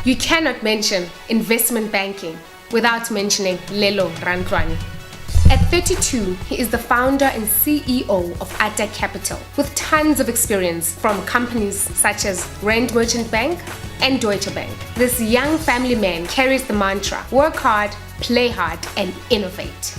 You cannot mention investment banking without mentioning Lelo Rantloane. At 32, he is the founder and CEO of Ata Capital, with tons of experience from companies such as Rand Merchant Bank and Deutsche Bank. This young family man carries the mantra, work hard, play hard, and innovate.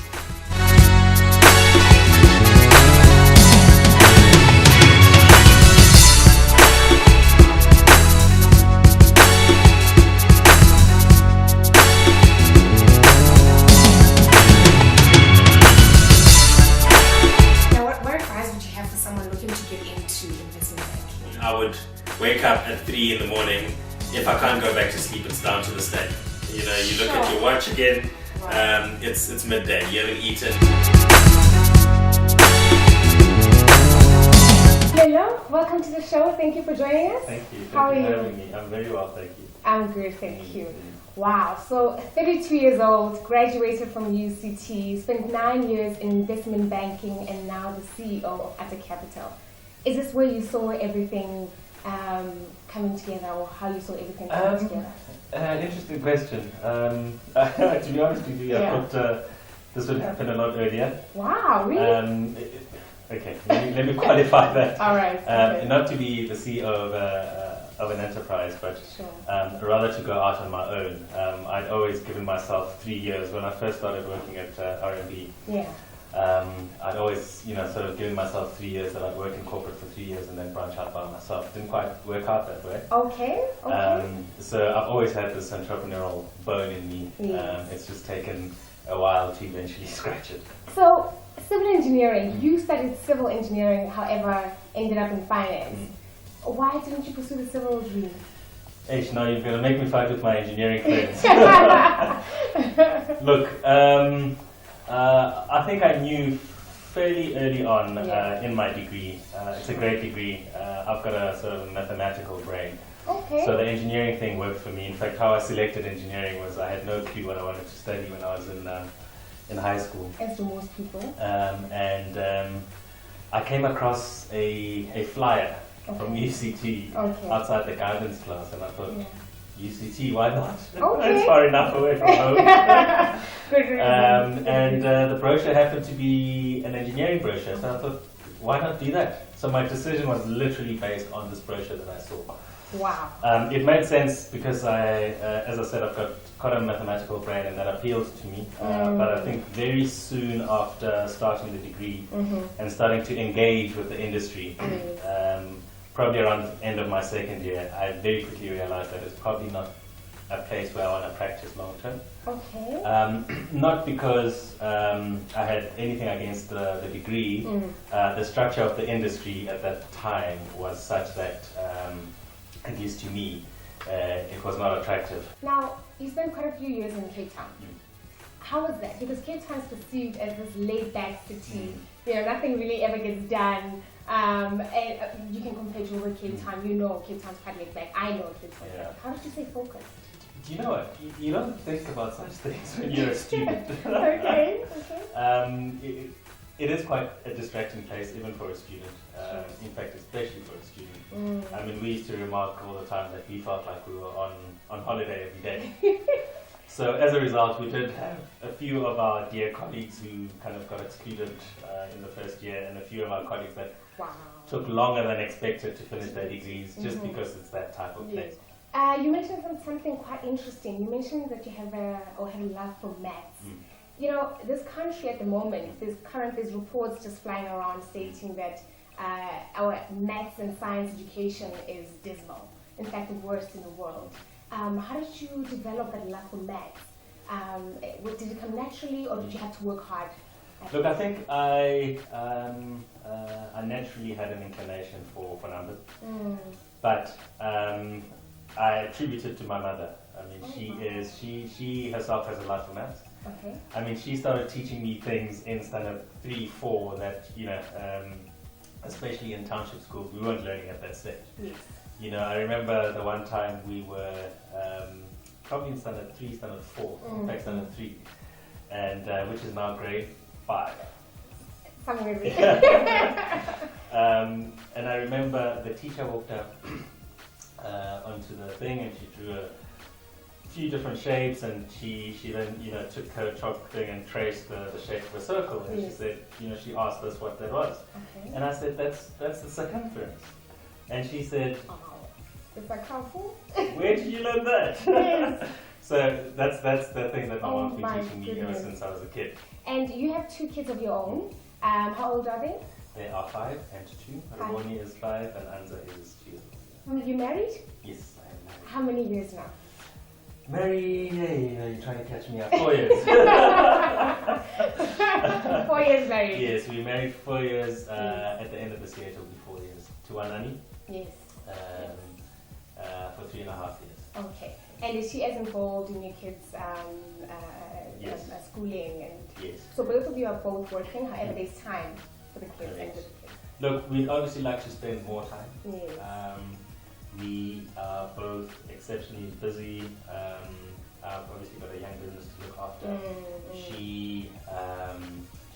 I would wake up at 3 in the morning. If I can't go back to sleep, it's down to the state. You know, you look at your watch again, it's midday, you haven't eaten. Hello, welcome to the show. Thank you for joining us. Thank you. How are you? Thank you for having me. I'm very well, thank you. I'm good, thank you. Wow, so 32 years old, graduated from UCT, spent 9 years in investment banking, and now the CEO of Ata Capital. Is this where you saw everything coming together, or how you saw everything coming together? Interesting question. To be honest with you, I thought this would happen a lot earlier. Wow, really? Okay, let me qualify that. All right. Okay. Not to be the CEO of an enterprise, but rather to go out on my own. I'd always given myself 3 years when I first started working at R&B. Yeah. I'd always, sort of given myself 3 years that I'd work in corporate for 3 years and then branch out by myself. Didn't quite work out that way. Okay. So I've always had this entrepreneurial bone in me. Yes. It's just taken a while to eventually scratch it. So, civil engineering, you studied civil engineering, however, ended up in finance. Why didn't you pursue the civil dream? Now you're going to make me fight with my engineering friends. Look, I think I knew fairly early on in my degree. It's a great degree. I've got a sort of mathematical brain. Okay. So the engineering thing worked for me. In fact, how I selected engineering was I had no clue what I wanted to study when I was in high school. As do most people. I came across a flyer from UCT outside the guidance class, and I thought, UCT, why not? Okay. It's far enough away from home. Good reason. And the brochure happened to be an engineering brochure, so I thought, why not do that? So my decision was literally based on this brochure that I saw. Wow. It made sense because as I said, I've got quite a mathematical brain, and that appealed to me. But I think very soon after starting the degree and starting to engage with the industry, probably around the end of my second year, I very quickly realized that it's probably not a place where I want to practice long term. Okay. Not because I had anything against the degree. The structure of the industry at that time was such that, at least to me, it was not attractive. Now, you spent quite a few years in Cape Town. How was that? Because Cape Town is perceived as this laid-back city. Nothing really ever gets done. And you can compare to over Cape Town. Cape Town's quite laid-back. I know Cape Town's laid-back. How did you stay focused? Do you know what? You don't think about such things when you're a student. Okay. It is quite a distracting place, even for a student. In fact, especially for a student. I mean, we used to remark all the time that we felt like we were on holiday every day. So as a result, we did have a few of our dear colleagues who kind of got excluded in the first year, and a few of our colleagues that took longer than expected to finish their degrees, just because it's that type of place. You mentioned something quite interesting. You mentioned that you have a love for maths. This country at the moment, there's reports just flying around stating that our maths and science education is dismal. In fact, the worst in the world. How did you develop that love for maths? Did it come naturally, or did you have to work hard? Look, I think I naturally had an inclination for numbers, but I attribute it to my mother. I mean, she herself has a love for maths. Okay. I mean, she started teaching me things in standard 3, 4 that, especially in township schools, we weren't learning at that stage. Yes. I remember the one time we were probably in standard 3, standard 4, in fact standard 3, and which is now grade 5. And I remember the teacher walked up onto the thing, and she drew few different shapes, and she then took her chalk thing and traced the shape of a circle, and she said she asked us what that was, and I said that's the circumference, and she said, it's like how cool. Where did you learn that? Yes. So that's the thing that my mom's been teaching me ever since I was a kid. And you have 2 kids of your own. How old are they? They are 5 and 2. Rantloane is 5 and Anza is 2. Are you married? Yes, I am married. How many years now? Married, you're trying to catch me up. 4 years. 4 years married. Yes, we married 4 years. At the end of this year, it'll be 4 years. To Wanani. Yes. For 3.5 years. Okay. And is she as involved in your kids' Yes. schooling? And yes. So both of you are both working, however there's time for the kids and the kids. Look, we'd obviously like to spend more time. Yes. We are both exceptionally busy. I've obviously got a young business to look after.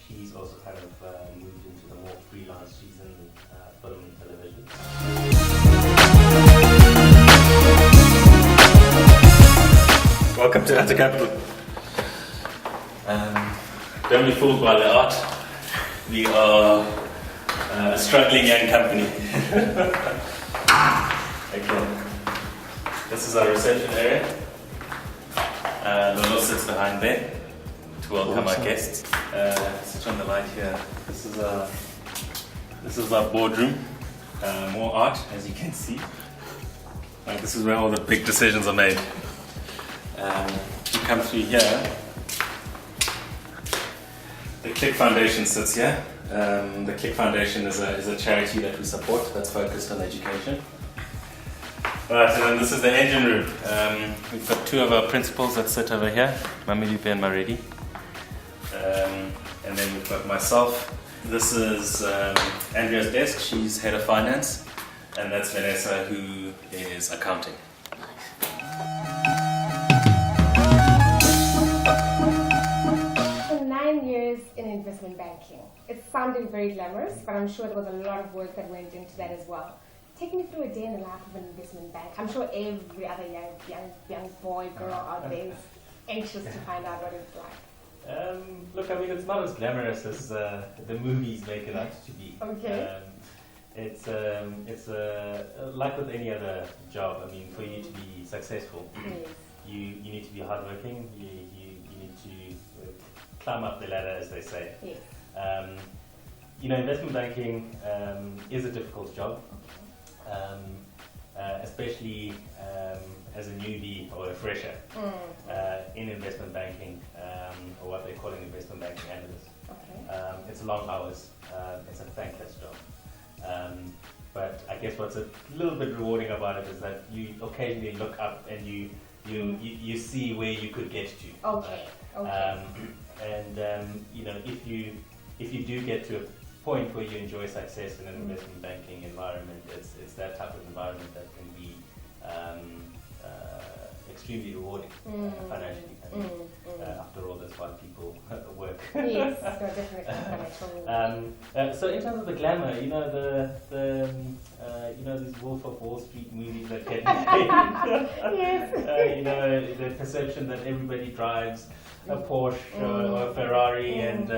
She's also kind of moved into the more freelance. She's in film and television. Welcome to Atta Capital. Don't be fooled by the art. We are a struggling young company. Okay. This is our reception area. Lelo sits behind there to welcome our guests. Switch on the light here. This is our boardroom. More art, as you can see. This is where all the big decisions are made. You come through here. The Click Foundation sits here. The Click Foundation is a charity that we support that's focused on education. Right, and then this is the engine room. We've got 2 of our principals that sit over here, Mamilipe and Maredi. And then we've got myself. This is Andrea's desk. She's head of finance. And that's Vanessa, who is accounting. So 9 years in investment banking. It sounded very glamorous, but I'm sure there was a lot of work that went into that as well. Take me through a day in the life of an investment bank. I'm sure every other young boy, girl out there is anxious to find out what it's like. Look, I mean, it's not as glamorous as the movies make it out to be. Okay. It's like with any other job. I mean, for you to be successful, you need to be hardworking. You need to climb up the ladder, as they say. Yes. Investment banking is a difficult job. Especially as a newbie or a fresher in investment banking, or what they call an investment banking analyst. Okay. It's long hours. It's a thankless job. But I guess what's a little bit rewarding about it is that you occasionally look up and you see where you could get to. Okay. Okay. If you do get to a point where you enjoy success in an investment banking environment, it's that type of environment that can be extremely rewarding financially. After all, that's why people work. Yes, so definitely financial. So in terms of the glamour, these Wolf of Wall Street movies that get made. Yes. The perception that everybody drives a Porsche or a Ferrari, and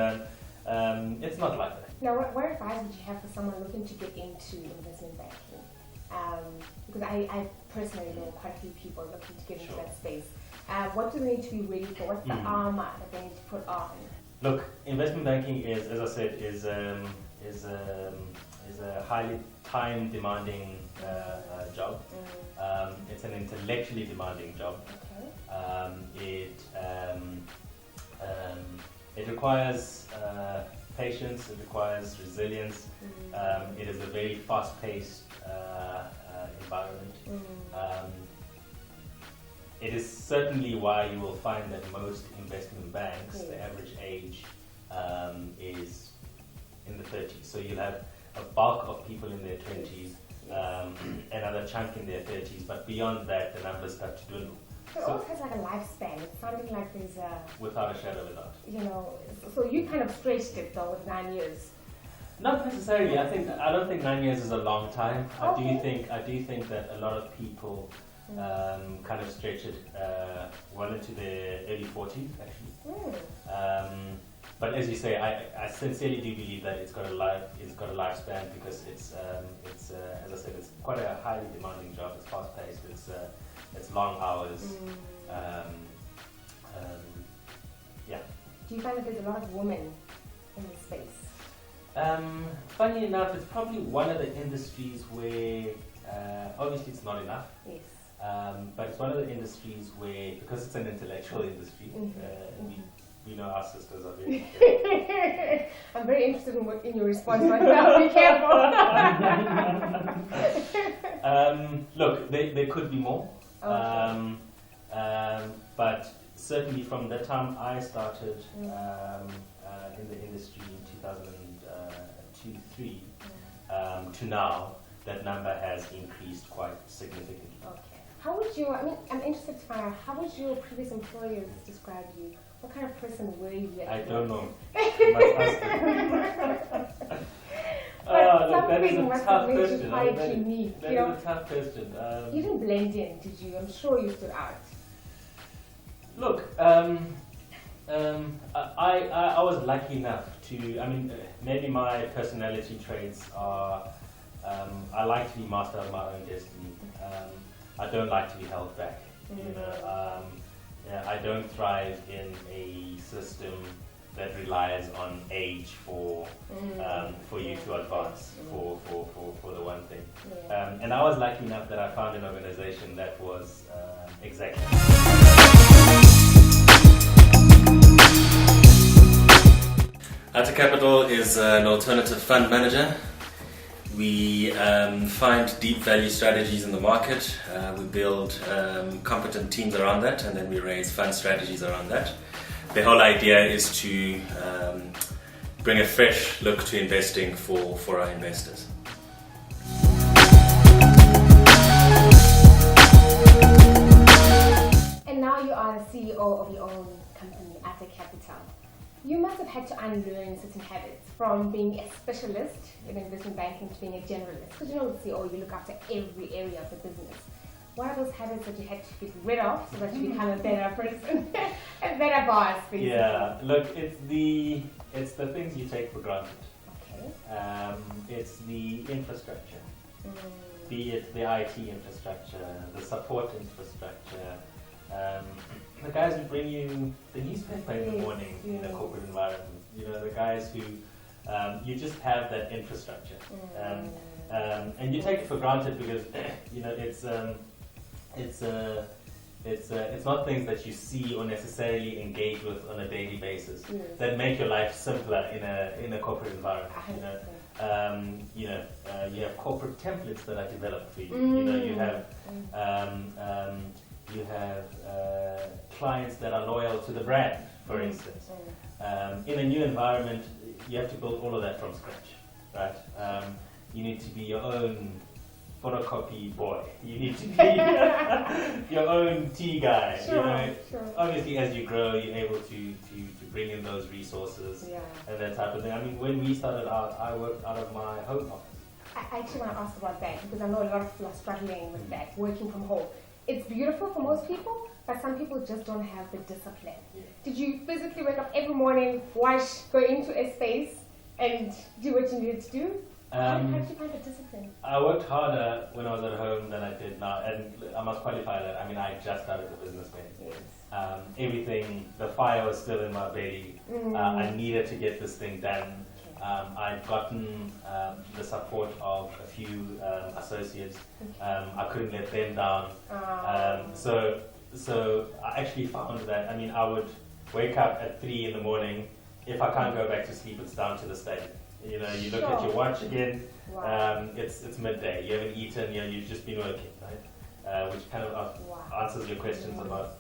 it's not like that. Now, what advice would you have for someone looking to get into investment banking? Because I personally know quite a few people looking to get into that space. What do they need to be ready for? What's the armor that they need to put on? Look, investment banking is, as I said, is a highly time-demanding job. It's an intellectually demanding job. Okay. It requires patience, it requires resilience. It is a very fast-paced environment. It is certainly why you will find that most investment banks, the average age is in the 30s. So you'll have a bulk of people in their 20s, another chunk in their 30s, but beyond that, the numbers start to dwindle. So it always has like a lifespan. It's something like there's a... Without a shadow of a doubt. So you kind of stretched it though with 9 years. Not necessarily. I don't think 9 years is a long time. Okay. I do think that a lot of people kind of stretch it well into their early 40s actually. But as you say, I sincerely do believe that it's got a lifespan because it's as I said, it's quite a highly demanding job. It's fast paced. It's long hours. Yeah. Do you find that there's a lot of women in this space? Funny enough, it's probably one of the industries where obviously it's not enough. Yes. But it's one of the industries where, because it's an intellectual industry, we know our sisters are very I'm very interested in your response right now. Be careful. Look, there could be more. Okay. But certainly from the time I started in the industry in 2002-3 to now, that number has increased quite significantly. Okay. How would you, I'm interested to find out, how would your previous employers describe you? What kind of person were you? I don't know. You must ask them. That is a tough question. That is a tough question. You didn't blend in, did you? I'm sure you stood out. Look, I was lucky enough to, maybe my personality traits are, I like to be master of my own destiny. I don't like to be held back. I don't thrive in a system that relies on age for you to advance for the one thing. And I was lucky enough that I found an organization that was exactly. Lerato Capital is an alternative fund manager. We find deep value strategies in the market. We build competent teams around that, and then we raise fund strategies around that. The whole idea is to bring a fresh look to investing for our investors. And now you are the CEO of your own company, Lerato Capital. You must have had to unlearn certain habits from being a specialist in investment banking to being a generalist. Because you know, the CEO, you look after every area of the business. What are those habits that you had to get rid of so that you become a better person, a better boss, basically? Yeah, look, it's the things you take for granted. Okay. It's the infrastructure, be it the IT infrastructure, the support infrastructure, the guys who bring you the newspaper in the morning in a corporate environment. The guys who you just have that infrastructure, and you take it for granted because it's not things that you see or necessarily engage with on a daily basis that make your life simpler in a corporate environment. You have corporate templates that are developed for you. You have clients that are loyal to the brand, for instance. In a new environment, you have to build all of that from scratch, right? You need to be your own photocopy boy. You need to be your own tea guy. Sure. Obviously, as you grow, you're able to bring in those resources and that type of thing. When we started out, I worked out of my home office. I actually want to ask about that because I know a lot of people are struggling with that, working from home. It's beautiful for most people, but some people just don't have the discipline. Did you physically wake up every morning, wash, go into a space, and do what you needed to do? How did you find the discipline? I worked harder when I was at home than I did now, and I must qualify that. I just started the business then. Everything, the fire was still in my belly. I needed to get this thing done. I'd gotten the support of a few associates. I couldn't let them down. So I actually found that, I would wake up at 3 in the morning. If I can't go back to sleep, it's down to the stadium. You look at your watch again, it's midday. You haven't eaten, you've just been working, right? Which kind of answers your questions about,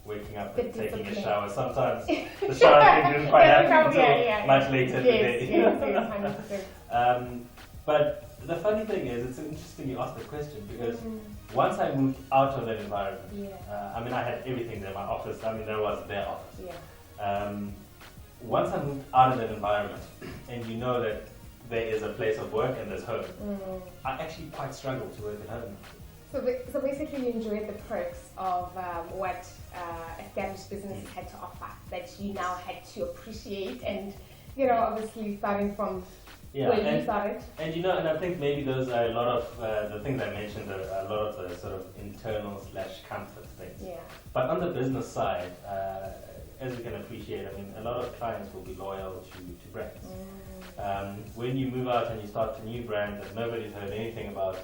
waking up and taking a shower. Sometimes the shower thing didn't quite happen until much later in the day. Yes, but the funny thing is, it's interesting you asked that question because once I moved out of that environment, I had everything there, my office, that was their office. Once I moved out of that environment and you know that there is a place of work and there's home, I actually quite struggled to work at home. So basically, you enjoyed the perks of what established businesses had to offer that you now had to appreciate, and obviously starting from where you started. And and I think maybe those are a lot of the things I mentioned are a lot of the sort of internal / comfort things. Yeah. But on the business side, as you can appreciate, I mean, a lot of clients will be loyal to brands. When you move out and you start a new brand that nobody's heard anything about,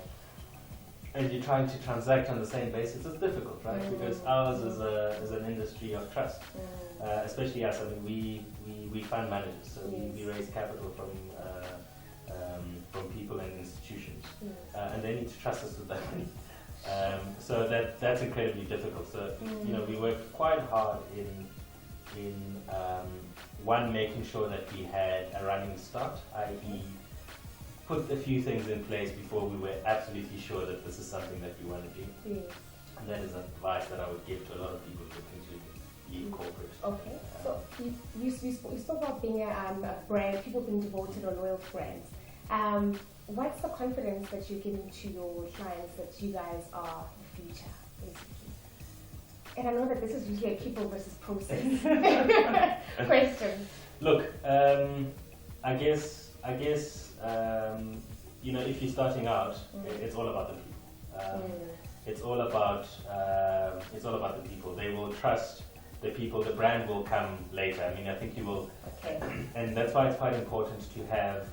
and you're trying to transact on the same basis, it's difficult, right? Because ours is an industry of trust. Especially us. I mean, we fund managers, so we raise capital from people and institutions, and they need to trust us with that money. So that's incredibly difficult. So we work quite hard in one, making sure that we had a running start, i.e. put a few things in place before we were absolutely sure that this is something that we want to do. And that is advice that I would give to a lot of people looking to leave corporate. Okay, so you spoke about being a brand, people being devoted or loyal to brands. What's the confidence that you're giving to your clients that you guys are the future, basically? And I know that this is usually a people versus process question. Look, I guess if you're starting out, it's all about the people. It's all about the people. They will trust the people. The brand will come later. I mean, I think you will. Okay. And that's why it's quite important to have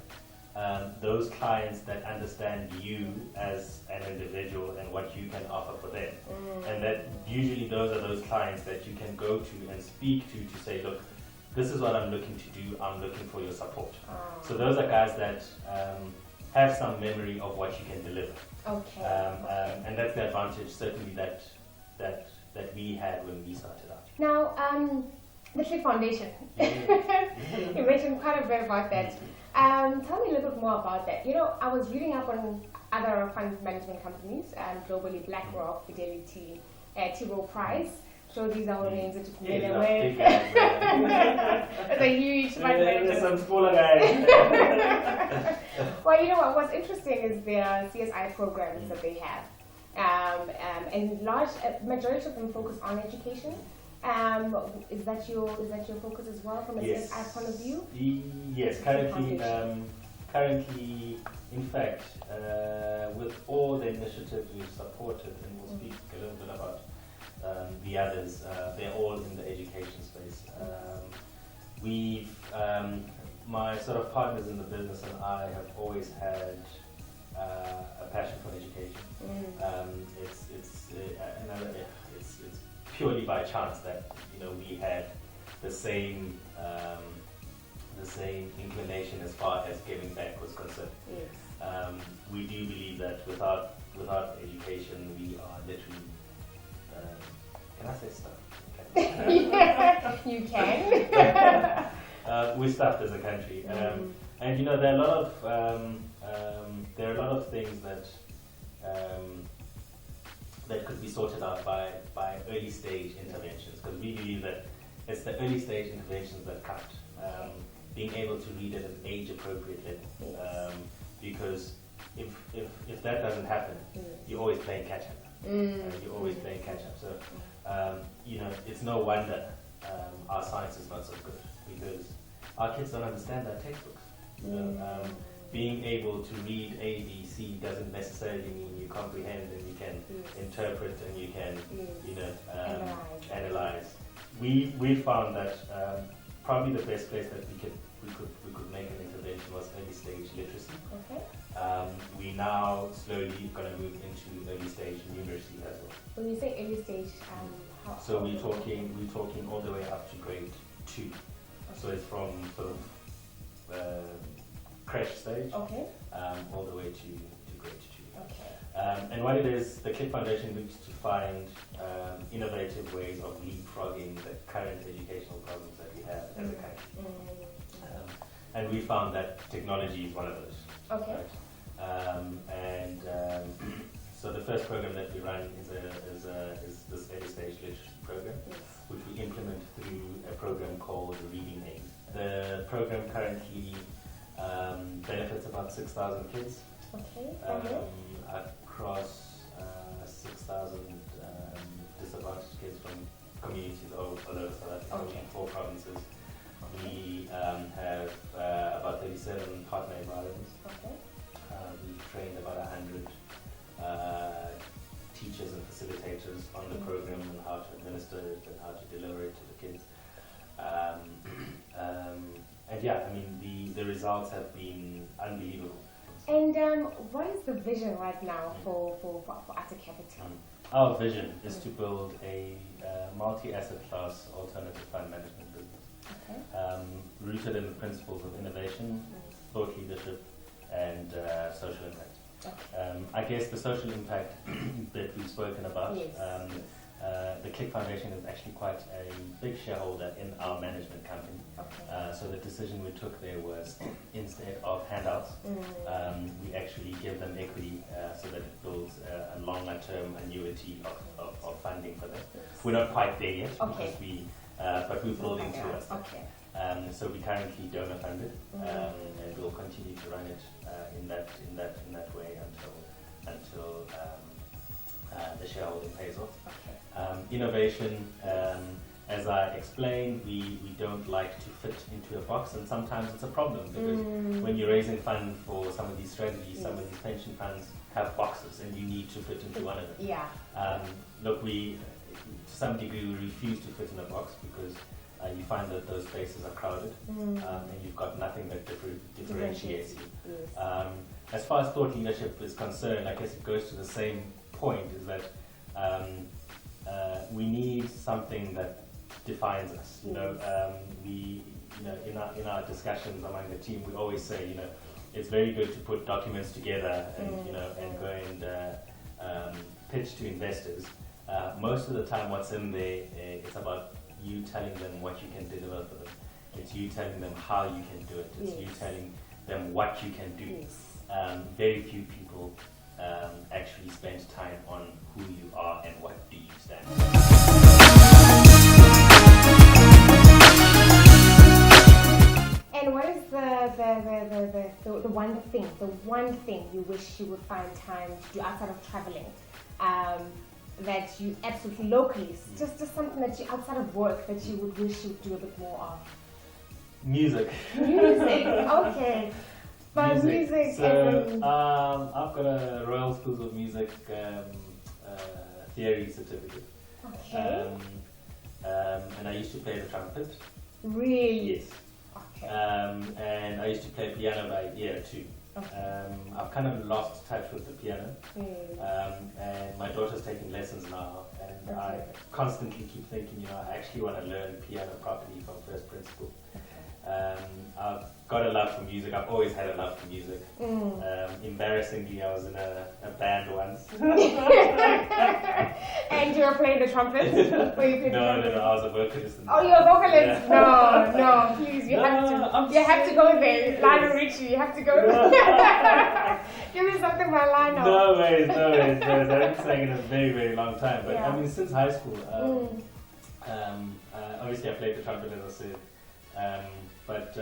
those clients that understand you as an individual and what you can offer for them. And that usually those are those clients that you can go to and speak to say, look, this is what I'm looking to do. I'm looking for your support. So those are guys that have some memory of what you can deliver. Okay. And that's the advantage, certainly, that we had when we started out. Now, the Click Foundation. You mentioned quite a bit about that. Tell me a little bit more about that. I was reading up on other fund management companies, globally, BlackRock, Fidelity, T. Rowe Price. So these are all names that you're familiar with. It's a huge fund manager. There's some smaller guys. Well, what's interesting is their CSI programs that they have. And majority of them focus on education. Is that your focus as well from a CSI point of view? Yes, currently, in fact, with all the initiatives we've supported, and we'll speak a little bit about the others, they're all in the education space. My sort of partners in the business and I have always had a passion for education. It's purely by chance that we had the same inclination as far as giving back was concerned. Yes. We do believe that without education, we are literally. Can I say stuff? Okay. Yeah, you can. We're stuffed as a country, and there are a lot of things that could be sorted out by early stage interventions, because we believe that it's the early stage interventions that count. Being able to read at an age appropriate level, because if that doesn't happen, you're always playing catch up. You're always playing catch up. So it's no wonder our science is not so good, because our kids don't understand our textbooks. Being able to read A, B, C doesn't necessarily mean you comprehend and you can interpret and you can analyze. We found that probably the best place that we could make an intervention was early stage literacy. Okay. We now slowly going to move into early stage numeracy as well. When you say early stage, so we're talking all the way up to grade 2. Okay. So it's from sort of crash stage, all the way to grade 2. Okay. And what it is, the Click Foundation looks to find innovative ways of leapfrogging the current educational problems that we have as a country. And we found that technology is one of those. Okay. Right? So the first program that we run is this early stage literacy program, which we implement through a program called Reading Aid. The program currently benefits about 6,000 kids Okay. across 6,000 disadvantaged kids from communities all over South Africa, in 4 provinces. We have about 37 partner environments. We've trained about 100 teachers and facilitators on the program and how to administer it and how to deliver it to the kids. And yeah, I mean, the results have been unbelievable. And what is the vision right now for Ata Capital? Our vision is to build a multi-asset class alternative fund management business, rooted in the principles of innovation, thought leadership, and social impact. I guess the social impact that we've spoken about, the Click Foundation is actually quite a big shareholder in our management company. So the decision we took there was, instead of handouts, we actually give them equity so that it builds a longer term annuity of funding for them. We're not quite there yet, because but we're building towards that. So we currently donor funded, and we'll continue to run it in that way until the shareholding pays off. Innovation, as I explained, we don't like to fit into a box, and sometimes it's a problem because when you're raising funds for some of these strategies, some of these pension funds have boxes, and you need to fit into one of them. Look, to some degree, we refuse to fit in a box because you find that those spaces are crowded, and you've got nothing that differentiates you. As far as thought leadership is concerned, I guess it goes to the same point, is that we need something that defines us. In our discussions among the team, we always say, it's very good to put documents together and go and pitch to investors. Most of the time, what's in there, it's about you telling them what you can deliver for them. It's you telling them how you can do it. It's you telling them what you can do. Very few people actually spend time on who you are and what do you stand for. And what is the one thing you wish you would find time to do outside of traveling? That you absolutely locally, just something that you outside of work that you would wish you'd do a bit more of? Music. Okay. But music. So I've got a Royal Schools of Music theory certificate. And I used to play the trumpet. Really? Yes. And I used to play piano by ear too. I've kind of lost touch with the piano, and my daughter's taking lessons now, and I constantly keep thinking, I actually want to learn piano properly from first principle. I've got a love for music. I've always had a love for music. Embarrassingly, I was in a band once. And you were playing the trumpet? No, I was a vocalist. Oh, you're a vocalist? Yeah. No, please, you have to go there. Lionel Richie, you have to go there. Give me something by Lionel. No way. I haven't sang in a very, very long time. But I mean, since high school, obviously I played the trumpet, as I said. But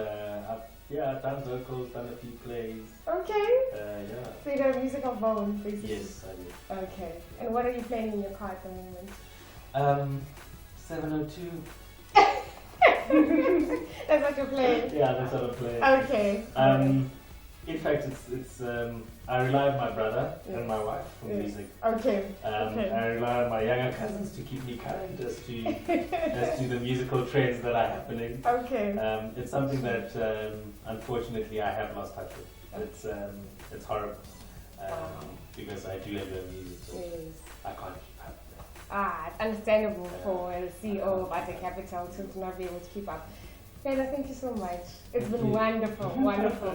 I've done vocals, done a few plays. Okay. So you got musical bones, basically? Yes, I do. Okay. And what are you playing in your car at the moment? 702. That's what you're playing? Yeah, that's what I'm playing. Okay. In fact, it's I rely on my brother and my wife for music. Okay. I rely on my younger cousins to keep me current as to the musical trends that are happening. Okay. It's something that unfortunately I have lost touch with. It's horrible because I do enjoy music, so I can't keep up. It's understandable for the CEO of Ata Capital to not be able to keep up. Lelo, thank you so much. It's been wonderful.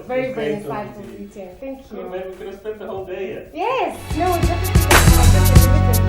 Very, very insightful meeting. Thank you. Oh, man, we could have spent the whole day here. Yes. No, it's just